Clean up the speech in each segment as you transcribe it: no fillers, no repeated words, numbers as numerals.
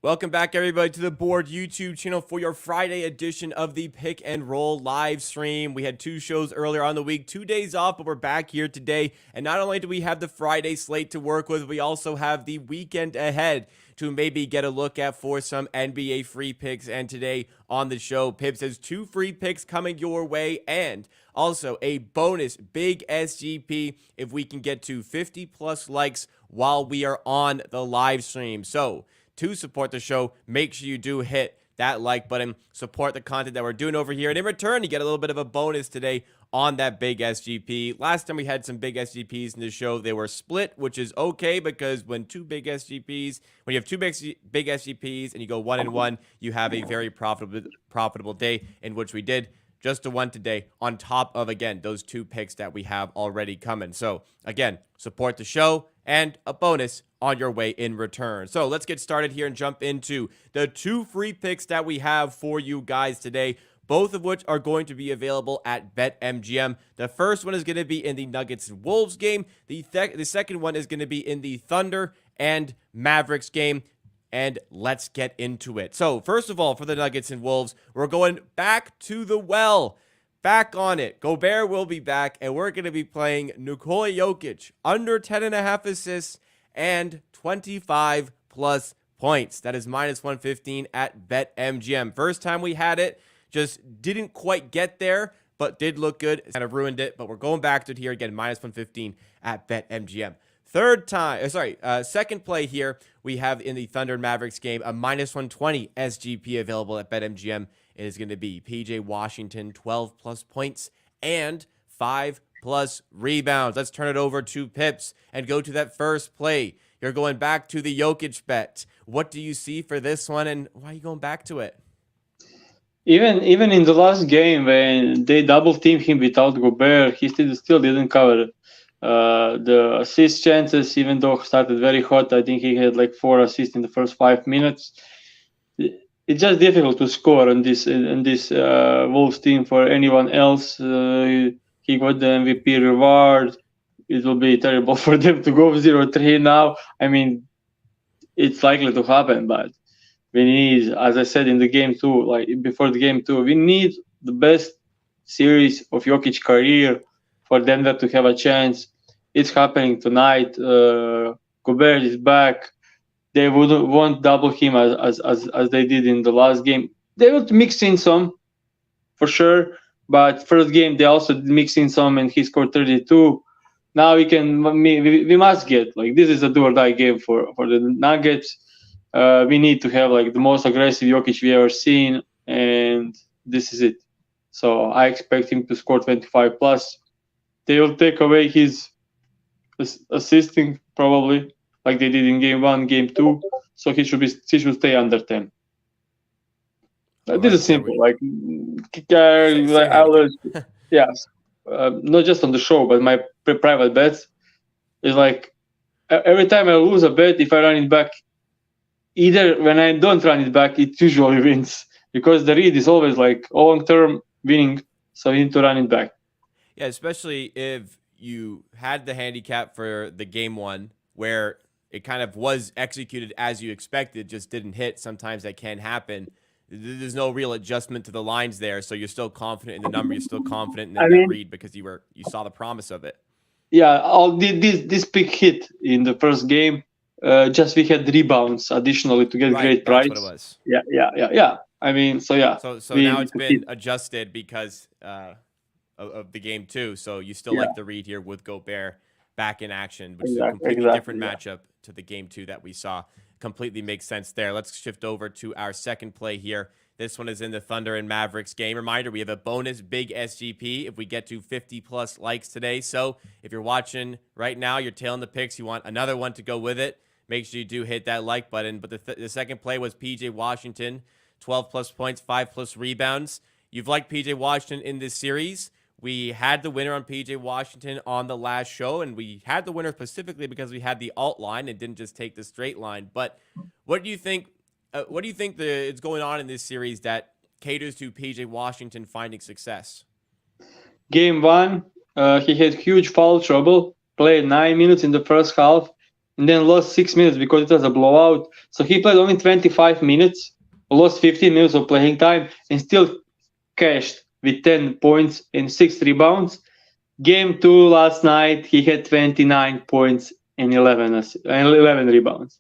Welcome back, everybody, to the Board YouTube channel for your Friday edition of the Pick and Roll live stream. We had two shows earlier on the week, 2 days off, but we're back here today. And not only do we have the Friday slate to work with, we also have the weekend ahead to maybe get a look at for some NBA free picks. And today on the show, Pips has 2 free picks coming your way and also a bonus big SGP if we can get to 50 plus likes while we are on the live stream. So to support the show, make sure you do hit that like button, support the content that we're doing over here, and in return, you get a little bit of a bonus today on that big SGP. Last time we had some big SGPs in the show, they were split, which is okay because when you have two big SGPs and you go 1-1, you have a very profitable day, in which we did just the one today on top of, again, those 2 picks that we have already coming. So, again, support the show and a bonus on your way in return. So let's get started here and jump into the 2 free picks that we have for you guys today, both of which are going to be available at BetMGM. The first one is going to be in the Nuggets and Wolves game. The second one is going to be in the Thunder and Mavericks game. And let's get into it. So first of all, for the Nuggets and Wolves, we're going back to the well. Back on it. Gobert will be back, and we're going to be playing Nikola Jokic under 10.5 assists and 25 plus points. That is minus 115 at BetMGM. First time we had it, just didn't quite get there, but did look good. It kind of ruined it, but we're going back to it here again, minus 115 at BetMGM. Second play here, we have in the Thunder and Mavericks game, a minus 120 SGP available at BetMGM. It is going to be PJ Washington, 12 plus points and 5 plus rebounds. Let's turn it over to Pips and go to that first play. You're going back to the Jokic bet. What do you see for this one, and why are you going back to it? Even in the last game when they double teamed him without Gobert, he still didn't cover the assist chances, even though he started very hot. I think he had like 4 assists in the first 5 minutes. It's just difficult to score on this Wolves team for anyone else. He got the MVP reward. It will be terrible for them to go 0-3 now. I mean, it's likely to happen, but we need, as I said in the game too, like before the game too, we need the best series of Jokic career for Denver to have a chance. It's happening tonight. Gobert is back. They won't double him as they did in the last game. They would mix in some, for sure. But first game they also mixed in some, and he scored 32. Now we must get, like, this is a do or die game for the Nuggets. We need to have like the most aggressive Jokic we ever seen, and this is it. So I expect him to score 25 plus. They will take away his assisting probably, like they did in game 1, game 2. So he should stay under 10. This is simple. Yes, not just on the show, but my private bets is like every time I lose a bet, if I run it back, either when I don't run it back, it usually wins because the read is always like long-term winning. So you need to run it back. Yeah, especially if you had the handicap for the game 1 where it kind of was executed as you expected, just didn't hit. Sometimes that can happen. There's no real adjustment to the lines there, so you're still confident in the number. You're still confident in that read because you saw the promise of it. Yeah, this pick hit in the first game. Just we had rebounds additionally to get great price. That's what it was. Yeah. I mean, so yeah. So now it's been adjusted because of the game 2. So you still like the read here with Gobert back in action, which is a completely different matchup to the game 2 that we saw. Completely makes sense there. Let's shift over to our second play here. This one is in the Thunder and Mavericks game. Reminder, we have a bonus big SGP if we get to 50 plus likes today. So if you're watching right now, you're tailing the picks, you want another one to go with it, make sure you do hit that like button. But the second play was PJ Washington, 12 plus points, 5 plus rebounds. You've liked PJ Washington in this series. We had the winner on PJ Washington on the last show, and we had the winner specifically because we had the alt line and didn't just take the straight line. But what do you think? Is going on in this series that caters to PJ Washington finding success? Game 1, he had huge foul trouble. Played 9 minutes in the first half. and then lost 6 minutes because it was a blowout. So he played only 25 minutes, lost 15 minutes of playing time, and still cashed with 10 points and 6 rebounds. Game 2 last night, he had 29 points and 11 rebounds.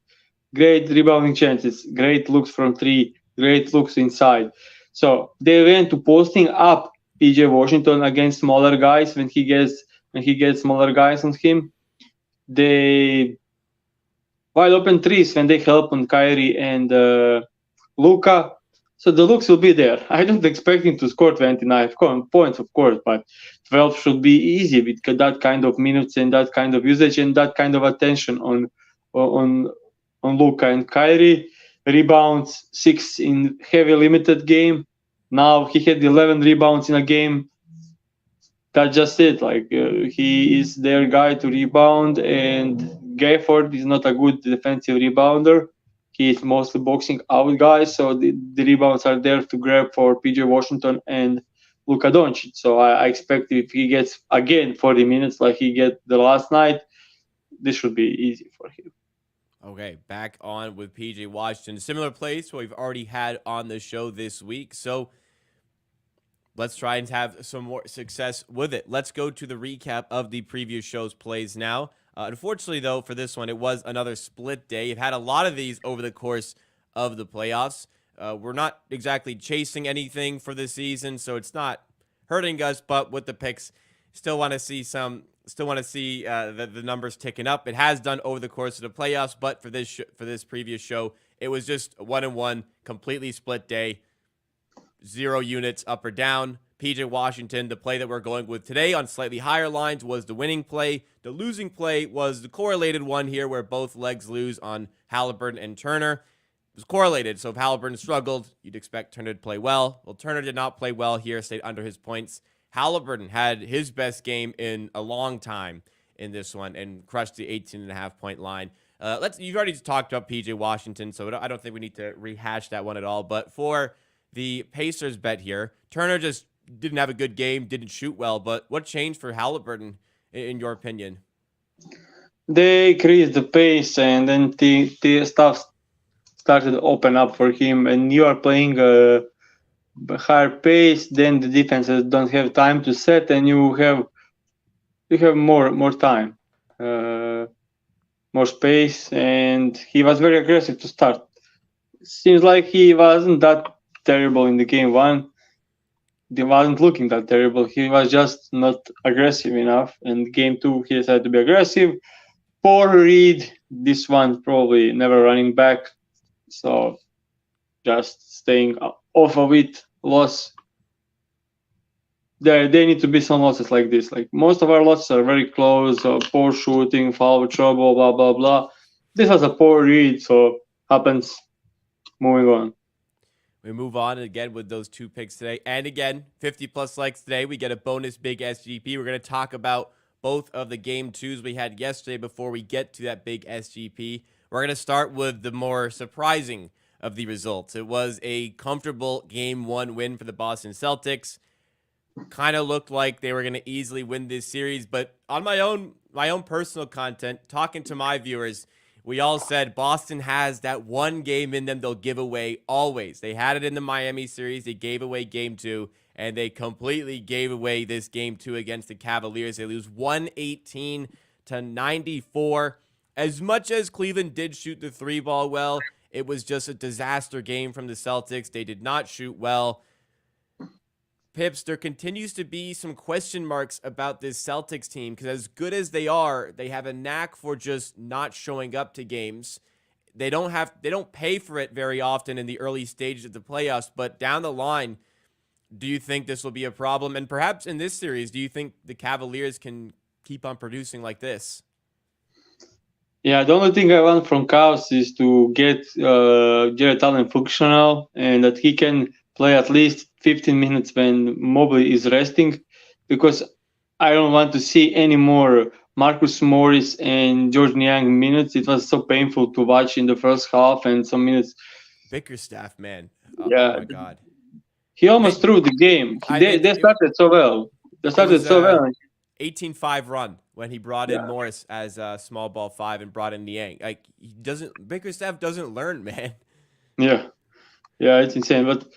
Great rebounding chances, great looks from three, great looks inside. So they went to posting up PJ Washington against smaller guys when he gets smaller guys on him. They wide open threes when they help on Kyrie and Luka. So the looks will be there. I don't expect him to score 29 points, of course, but 12 should be easy with that kind of minutes and that kind of usage and that kind of attention on Luka and Kyrie. Rebounds 6 in heavy limited game. Now he had 11 rebounds in a game. That's just it. Like he is their guy to rebound, and Gafford is not a good defensive rebounder. He is mostly boxing out guys, so the rebounds are there to grab for PJ Washington and Luka Doncic. So I expect if he gets again 40 minutes like he get the last night, this should be easy for him. Okay, back on with PJ Washington. Similar place what we've already had on the show this week. So let's try and have some more success with it. Let's go to the recap of the previous show's plays now. Unfortunately, though, for this one, it was another split day. You've had a lot of these over the course of the playoffs. We're not exactly chasing anything for this season, so it's not hurting us. But with the picks, still want to see the numbers ticking up. It has done over the course of the playoffs, but for this previous show, it was just 1-1, completely split day. 0 units up or down. PJ Washington, the play that we're going with today on slightly higher lines, was the winning play. The losing play was the correlated one here where both legs lose on Halliburton and Turner. It was correlated, so if Halliburton struggled, you'd expect Turner to play well. Well, Turner did not play well here, stayed under his points. Halliburton had his best game in a long time in this one and crushed the 18.5-point line. You've already talked about PJ Washington, so I don't think we need to rehash that one at all. But for the Pacers bet here, Turner just didn't have a good game, didn't shoot well. But what changed for Halliburton, in your opinion? They increased the pace, and then the stuff started to open up for him. And you are playing a higher pace, then the defenses don't have time to set, and you have more time, more space. And he was very aggressive to start. Seems like he wasn't that terrible in the game one. He wasn't looking that terrible. He was just not aggressive enough. And game 2, he decided to be aggressive. Poor read. This one probably never running back. So just staying off of it. Loss. There need to be some losses like this. Like most of our losses are very close. Poor shooting, foul trouble, blah blah blah. This was a poor read, so happens. Moving on. We move on again with those 2 picks today. And again, 50+ likes today. We get a bonus big SGP. We're going to talk about both of the game 2s we had yesterday before we get to that big SGP. We're going to start with the more surprising of the results. It was a comfortable game 1 win for the Boston Celtics. Kind of looked like they were going to easily win this series. But on my own personal content, talking to my viewers, we all said Boston has that one game in them they'll give away always. They had it in the Miami series. They gave away game 2, and they completely gave away this game 2 against the Cavaliers. They lose 118-94. As much as Cleveland did shoot the 3-ball well, it was just a disaster game from the Celtics. They did not shoot well. Pips, there continues to be some question marks about this Celtics team because as good as they are, they have a knack for just not showing up to games. They don't pay for it very often in the early stages of the playoffs, but down the line, do you think this will be a problem? And perhaps in this series, do you think the Cavaliers can keep on producing like this? Yeah, the only thing I want from Cavs is to get Jared Allen functional and that he can play at least 15 minutes when Mobley is resting, because I don't want to see any more Marcus Morris and George Niang minutes. It was so painful to watch in the first half and some minutes. Bickerstaff, man. Oh my God. He almost threw the game. They started so well. They started so well. 18-5 run when he brought in Yeah. Morris as a small ball 5 and brought in Niang. Like Bickerstaff doesn't learn, man. Yeah, yeah, it's insane. But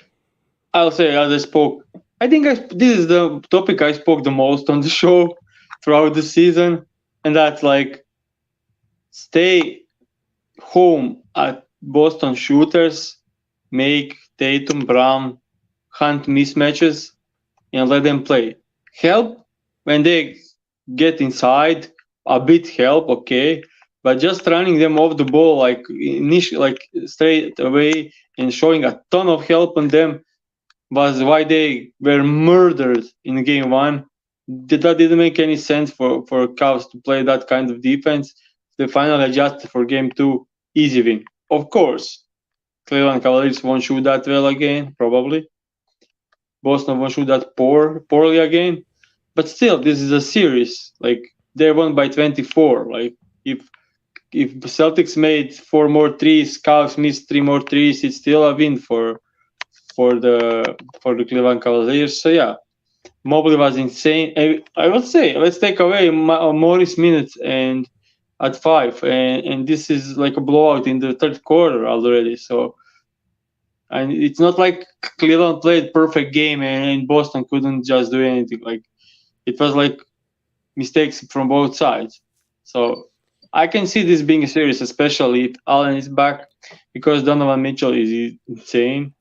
I'll say, as I spoke, I think this is the topic I spoke the most on the show throughout the season, and that's like stay home at Boston shooters, make Tatum, Brown hunt mismatches, and let them play. Help when they get inside, a bit help, okay, but just running them off the ball like straight away and showing a ton of help on them was why they were murdered in game one. That didn't make any sense for Cavs to play that kind of defense. They finally adjusted for game two, easy win. Of course, Cleveland Cavaliers won't shoot that well again, probably. Boston won't shoot that poorly again. But still, this is a series. Like they won by 24. Like if Celtics made 4 more threes, Cavs missed 3 more threes, it's still a win for the Cleveland Cavaliers. So yeah, Mobley was insane. I would say let's take away Morris minutes and at 5, and this is like a blowout in the third quarter already. So and it's not like Cleveland played perfect game and Boston couldn't just do anything. Like it was like mistakes from both sides. So I can see this being a series, especially if Allen is back, because Donovan Mitchell is insane.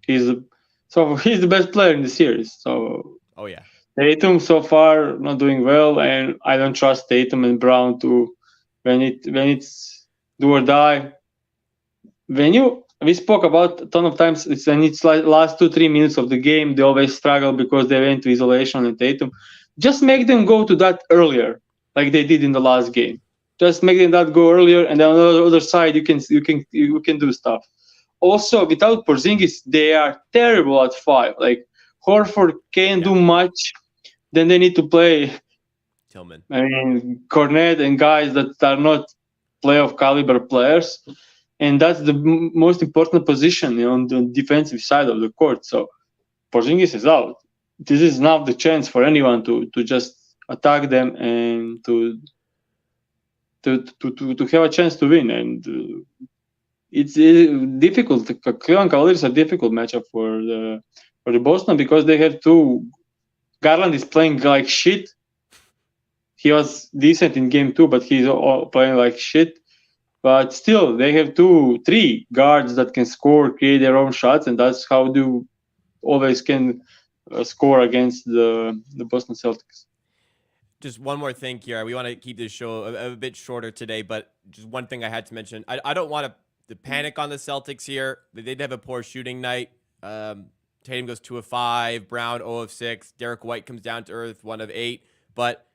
He's the best player in the series. So Oh yeah. Tatum so far not doing well, and I don't trust Tatum and Brown to when it's do or die. We spoke about a ton of times. It's when it's like last 2-3 minutes of the game, they always struggle because they went to isolation and Tatum. Just make them go to that earlier, like they did in the last game. Just make them that go earlier, and then on the other side, you can do stuff. Also, without Porzingis, they are terrible at 5. Like Horford can't do much. Then they need to play. Tillman. I mean, Cornet and guys that are not playoff caliber players, and that's the most important position on the defensive side of the court. So Porzingis is out. This is not the chance for anyone to just attack them and to have a chance to win. And it's difficult. The Cleveland Cavaliers are a difficult matchup for the Boston because they have two. Garland is playing like shit. He was decent in game 2, but he's playing like shit. But still, they have 2-3 guards that can score, create their own shots, and that's how they always can score against the Boston Celtics. Just one more thing here. We want to keep this show a bit shorter today, but just one thing I had to mention. I don't want to panic on the Celtics here. They did have a poor shooting night. Tatum goes 2 of 5, Brown 0 of 6, Derek White comes down to earth 1 of 8. But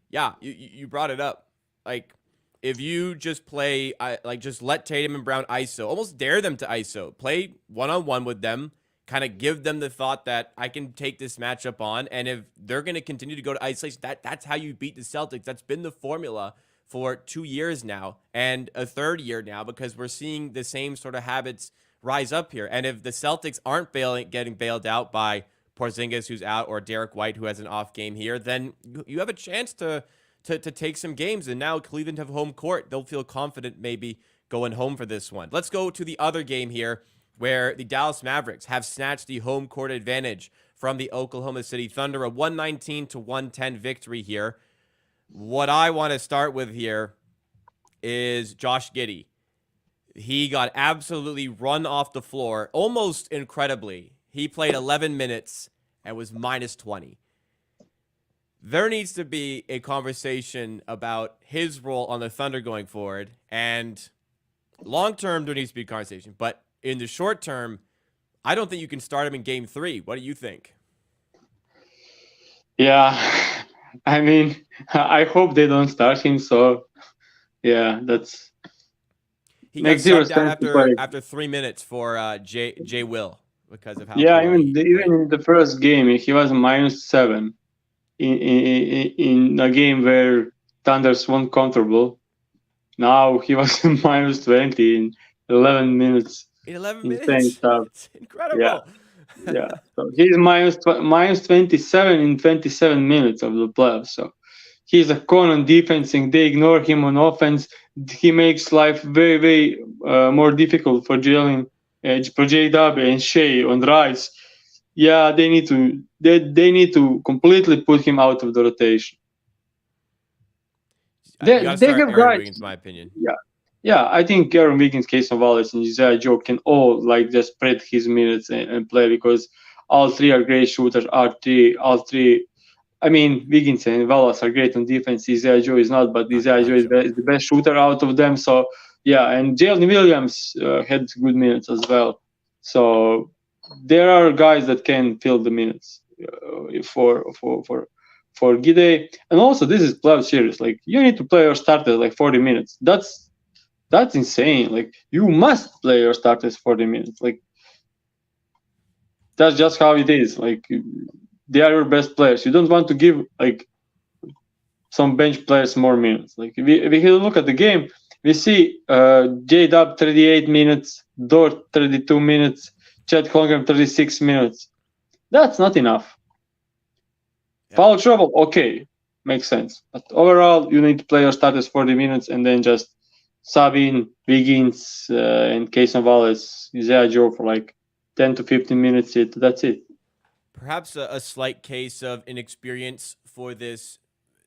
yeah, you brought it up. Like if you just play, just let Tatum and Brown ISO, almost dare them to ISO, play one-on-one with them, kind of give them the thought that I can take this matchup on. And if they're going to continue to go to isolation, that's how you beat the Celtics. That's been the formula for 2 years now and a third year now, because we're seeing the same sort of habits rise up here. And if the Celtics aren't getting bailed out by Porzingis, who's out, or Derek White, who has an off game here, then you have a chance to take some games. And now Cleveland have home court. They'll feel confident maybe going home for this one. Let's go to the other game here, where the Dallas Mavericks have snatched the home court advantage from the Oklahoma City Thunder, a 119-110 victory here. What I want to start with here is Josh Giddey. He got absolutely run off the floor, almost incredibly. He played 11 minutes and was minus 20. There needs to be a conversation about his role on the Thunder going forward. And long-term, there needs to be a conversation. But in the short term, I don't think you can start him in game 3. What do you think? Yeah, I mean, I hope they don't start him. So, yeah, that's he got subbed out after 3 minutes for Jay Will because of how. Yeah, even in the first game, he was -7 in a game where Thunders weren't comfortable. Now he was -20 in 11 minutes. In 11 minutes, stuff. It's incredible. Yeah. So he's -27 in 27 minutes of the playoffs. So He's a con on defense, and they ignore him on offense. He makes life very, very more difficult for Jalen, for J-Dub and Shea on drives. Yeah, they need to completely put him out of the rotation. You got to They start have Aaron guys. Wiggins, in my opinion. Yeah, yeah. I think Aaron Wiggins, Casey Wallace, and Isaiah Joe can all like just spread his minutes and play because all three are great shooters. All three. I mean, Wiggins and Wallace are great on defense. Isaiah Joe is not, but Isaiah Joe is the best shooter out of them. So yeah, and Jalen Williams had good minutes as well. So there are guys that can fill the minutes for Gide. And also, this is playoff series. Like you need to play your starters like 40 minutes. That's insane. Like you must play your starters 40 minutes. Like that's just how it is. Like they are your best players. You don't want to give like some bench players more minutes. Like if we look at the game, we see J Dub 38 minutes, Dort 32 minutes, Chet Holmgren 36 minutes. That's not enough. Yeah. Foul trouble, okay, makes sense. But overall, you need to play your starters 40 minutes and then just sub in Wiggins and Casey Wallace, Isaiah Joe for like 10 to 15 minutes. That's it. Perhaps a slight case of inexperience for this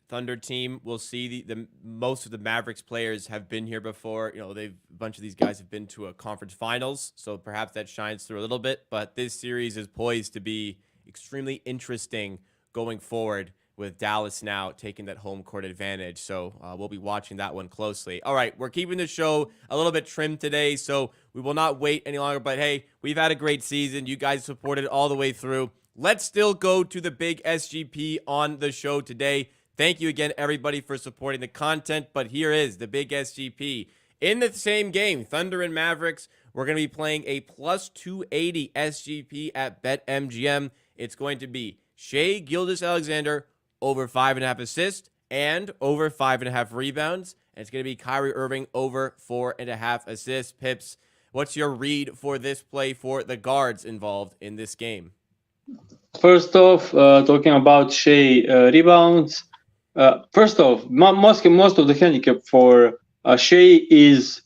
Thunder team. We'll see the most of the Mavericks players have been here before. You know, a bunch of these guys have been to a conference finals, so perhaps that shines through a little bit. But this series is poised to be extremely interesting going forward with Dallas now taking that home court advantage. So we'll be watching that one closely. All right, we're keeping the show a little bit trimmed today, so we will not wait any longer. But hey, we've had a great season. You guys supported all the way through. Let's still go to the big SGP on the show today. Thank you again, everybody, for supporting the content. But here is the big SGP. In the same game, Thunder and Mavericks, we're going to be playing a plus 280 SGP at BetMGM. It's going to be Shai Gilgeous-Alexander over 5.5 assists and over 5.5 rebounds. And it's going to be Kyrie Irving over 4.5 assists. Pips, what's your read for this play for the guards involved in this game? First off, talking about Shai rebounds. First off, most of the handicap for Shai is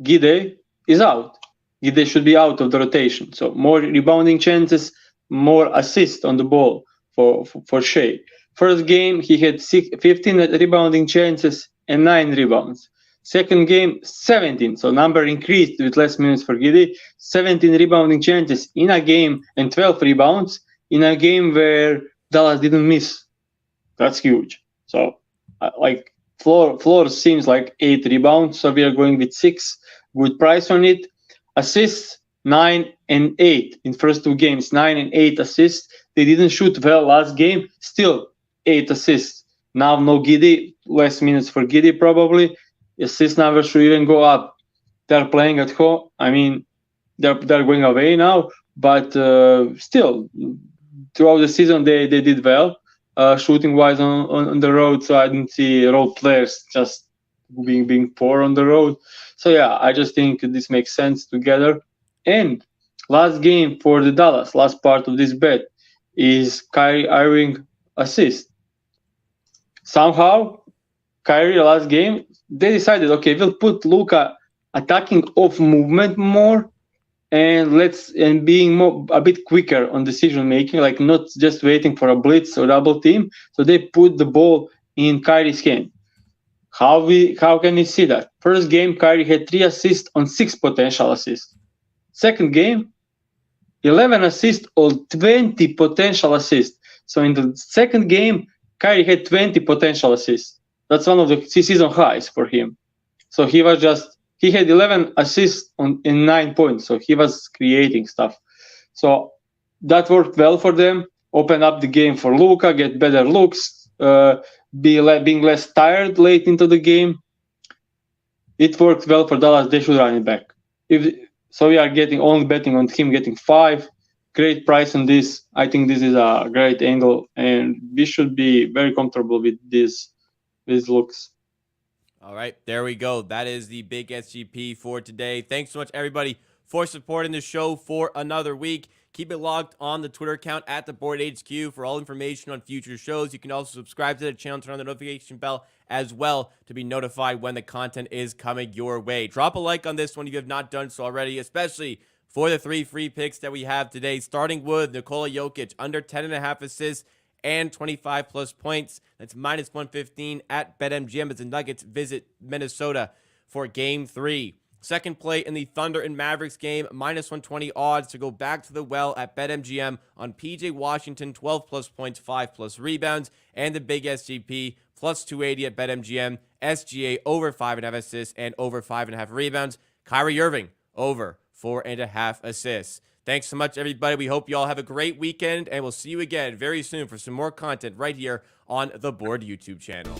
Gide is out. Gide should be out of the rotation. So more rebounding chances, more assists on the ball for Shai. First game, he had 15 rebounding chances and 9 rebounds. Second game, 17. So number increased with less minutes for Gide. 17 rebounding chances in a game and 12 rebounds in a game where Dallas didn't miss. That's huge. So like floor seems like 8 rebounds. So we are going with 6. Good price on it. Assists 9 and 8 in first 2 games. 9 and 8 assists. They didn't shoot well last game. Still 8 assists. Now no Gide. Less minutes for Gide probably. Assist numbers should even go up. They're playing at home. I mean, they're going away now, but still, throughout the season they did well, shooting wise on the road. So I didn't see role players just being poor on the road. So yeah, I just think this makes sense together. And last game for the Dallas, last part of this bet is Kyrie Irving assist. Somehow, Kyrie last game, they decided, okay, we'll put Luka attacking off movement more and being a bit quicker on decision making, like not just waiting for a blitz or double team. So they put the ball in Kyrie's hand. How can we see that? First game, Kyrie had 3 assists on 6 potential assists. Second game, 11 assists on 20 potential assists. So in the second game, Kyrie had 20 potential assists. That's one of the season highs for him. So he had 11 assists in 9 points. So he was creating stuff. So that worked well for them. Open up the game for Luka, get better looks, being less tired late into the game. It worked well for Dallas. They should run it back. So we are only betting on him getting 5. Great price on this. I think this is a great angle, and we should be very comfortable with these looks. All right, there we go. That is the big SGP for today. Thanks so much, everybody, for supporting the show for another week. Keep it locked on the Twitter account at the Board HQ for all information on future shows. You can also subscribe to the channel, turn on the notification bell as well to be notified when the content is coming your way. Drop a like on this one if you have not done so already, especially for the 3 free picks that we have today, starting with Nikola Jokic, under 10.5 assists and 25 plus points. That's minus 115 at BetMGM as the Nuggets visit Minnesota for game 3. Second play in the Thunder and Mavericks game, minus 120 odds to go back to the well at BetMGM on PJ Washington, 12 plus points, 5 plus rebounds, and the big SGP, plus 280 at BetMGM, SGA over 5.5 assists and over 5.5 rebounds. Kyrie Irving over 4.5 assists. Thanks so much, everybody. We hope you all have a great weekend, and we'll see you again very soon for some more content right here on the Board YouTube channel.